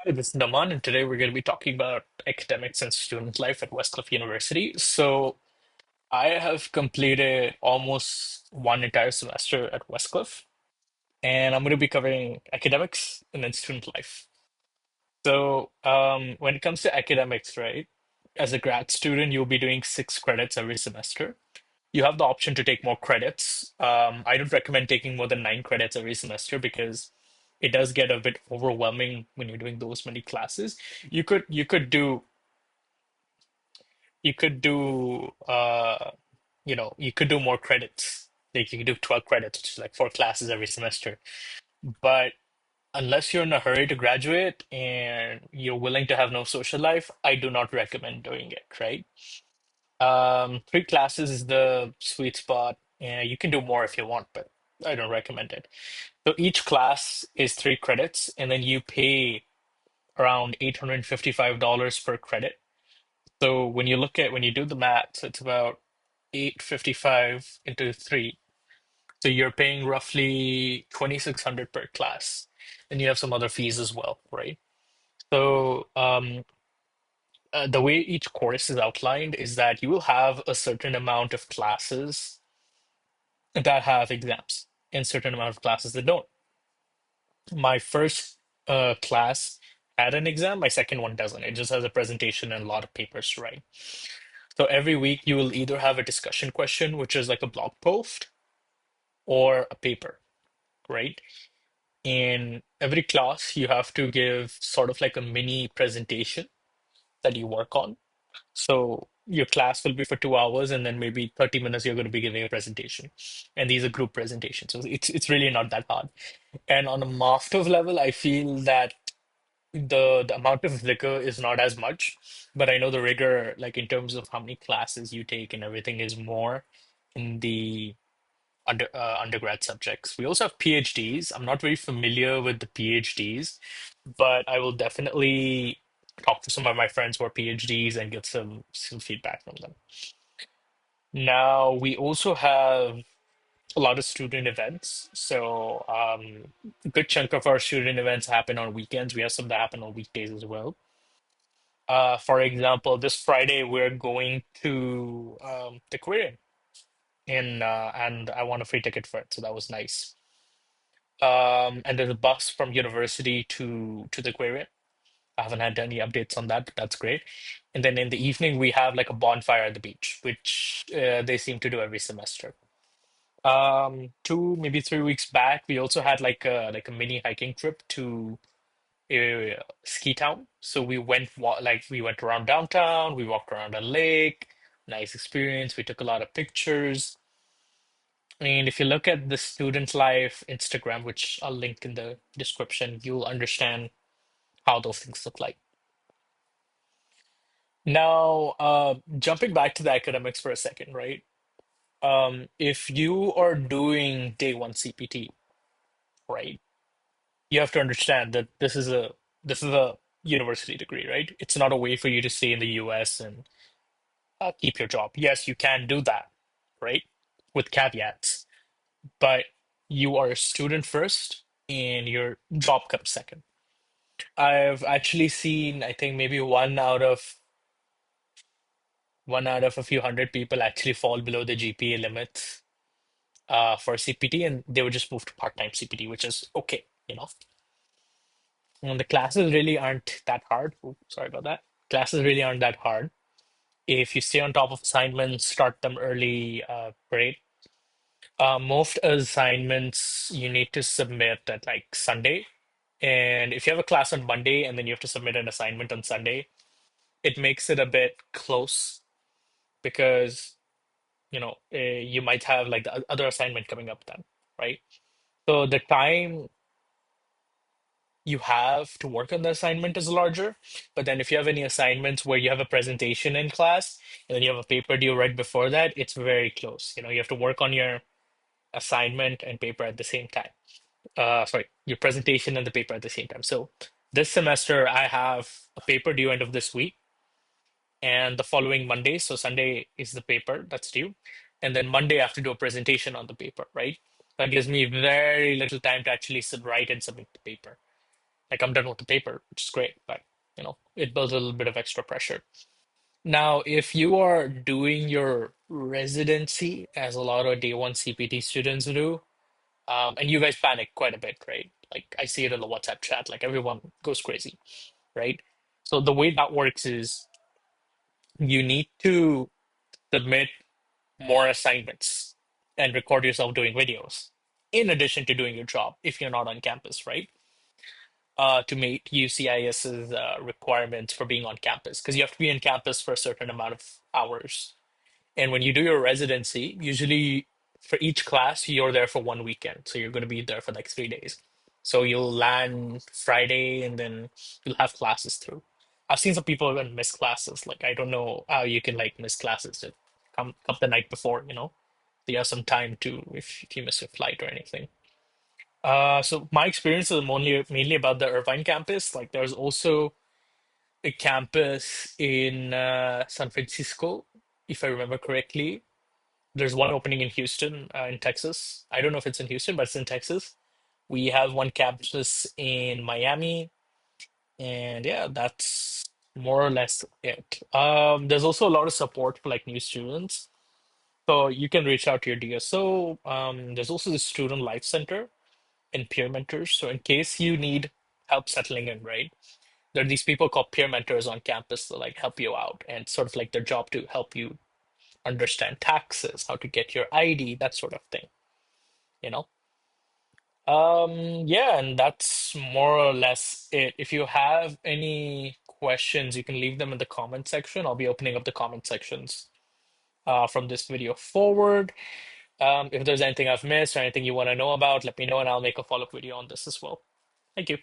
Hi, this is Noaman, and today we're going to be talking about academics and student life at Westcliff University. So, I have completed almost one entire semester at Westcliff, and I'm going to be covering academics and then student life. So, when it comes to academics, right, as a grad student, you'll be doing 6 credits every semester. You have the option to take more credits. I don't recommend taking more than 9 credits every semester because it does get a bit overwhelming when you're doing those many classes. You could do more credits. Like you could do 12 credits, which is like 4 classes every semester. But unless you're in a hurry to graduate and you're willing to have no social life, I do not recommend doing it, right? 3 classes is the sweet spot. Yeah, you can do more if you want, but I don't recommend it. So each class is 3 credits, and then you pay around $855 per credit. So when you do the math, it's about 855 into 3. So you're paying roughly 2,600 per class. And you have some other fees as well, right? So the way each course is outlined is that you will have a certain amount of classes that have exams and certain amount of classes that don't. My first class had an exam, my second one doesn't. It just has a presentation and a lot of papers to write. So every week you will either have a discussion question, which is like a blog post, or a paper, right? In every class, you have to give sort of like a mini presentation that you work on. So your class will be for 2 hours, and then maybe 30 minutes you're going to be giving a presentation. And these are group presentations. So it's really not that hard. And on a master's level, I feel that the amount of rigor is not as much, but I know the rigor, like in terms of how many classes you take and everything, is more in the undergrad subjects. We also have PhDs. I'm not very familiar with the PhDs, but I will definitely talk to some of my friends who are PhDs and get some feedback from them. Now, we also have a lot of student events. So, a good chunk of our student events happen on weekends. We have some that happen on weekdays as well. For example, this Friday we're going to the aquarium, and I won a free ticket for it, so that was nice. And there's a bus from university to the aquarium. I haven't had any updates on that, but that's great. And then in the evening we have like a bonfire at the beach, which they seem to do every semester. 2 maybe 3 weeks back, we also had like a mini hiking trip to ski town. So we went around downtown, we walked around a lake, nice experience. We took a lot of pictures. And if you look at the student life Instagram, which I'll link in the description, you'll understand how those things look like. Now, jumping back to the academics for a second, right? If you are doing day one CPT, right, you have to understand that this is a university degree, right? It's not a way for you to stay in the US and keep your job. Yes, you can do that, right? With caveats, but you are a student first and your job comes second. I've actually seen, I think maybe one out of a few hundred people actually fall below the GPA limits for CPT, and they would just move to part-time CPT, which is okay. And the classes really aren't that hard. Ooh, sorry about that. Classes really aren't that hard. If you stay on top of assignments, start them early, great. Most assignments you need to submit at like Sunday. And if you have a class on Monday and then you have to submit an assignment on Sunday, it makes it a bit close because you might have like the other assignment coming up then, right? So the time you have to work on the assignment is larger, but then if you have any assignments where you have a presentation in class and then you have a paper due right before that, it's very close. You have to work on your assignment and paper at the same time. Sorry, your presentation and the paper at the same time. So this semester I have a paper due end of this week and the following Monday. So Sunday is the paper that's due. And then Monday I have to do a presentation on the paper, right? That gives me very little time to actually write and submit the paper. Like I'm done with the paper, which is great, but it builds a little bit of extra pressure. Now, if you are doing your residency, as a lot of day one CPT students do, and you guys panic quite a bit, right? Like I see it in the WhatsApp chat, like everyone goes crazy, right? So the way that works is you need to submit more assignments and record yourself doing videos in addition to doing your job if you're not on campus, right? To meet UCIS's requirements for being on campus, because you have to be on campus for a certain amount of hours. And when you do your residency, usually for each class, you're there for one weekend. So you're going to be there for like 3 days. So you'll land Friday and then you'll have classes through. I've seen some people even miss classes. Like, I don't know how you can like miss classes to come the night before, So you have some time to, if you miss your flight or anything. So my experience is mainly about the Irvine campus. Like, there's also a campus in San Francisco, if I remember correctly. There's one opening in Houston, in Texas. I don't know if it's in Houston, but it's in Texas. We have one campus in Miami, and yeah, that's more or less it. There's also a lot of support for like new students, so you can reach out to your DSO. There's also the Student Life Center and peer mentors. So in case you need help settling in, right? There are these people called peer mentors on campus that like help you out, and sort of like their job to help you understand taxes, how to get your ID, that sort of thing, you know? Yeah, and that's more or less it. If you have any questions, you can leave them in the comment section. I'll be opening up the comment sections from this video forward. If there's anything I've missed or anything you want to know about, let me know and I'll make a follow-up video on this as well. Thank you.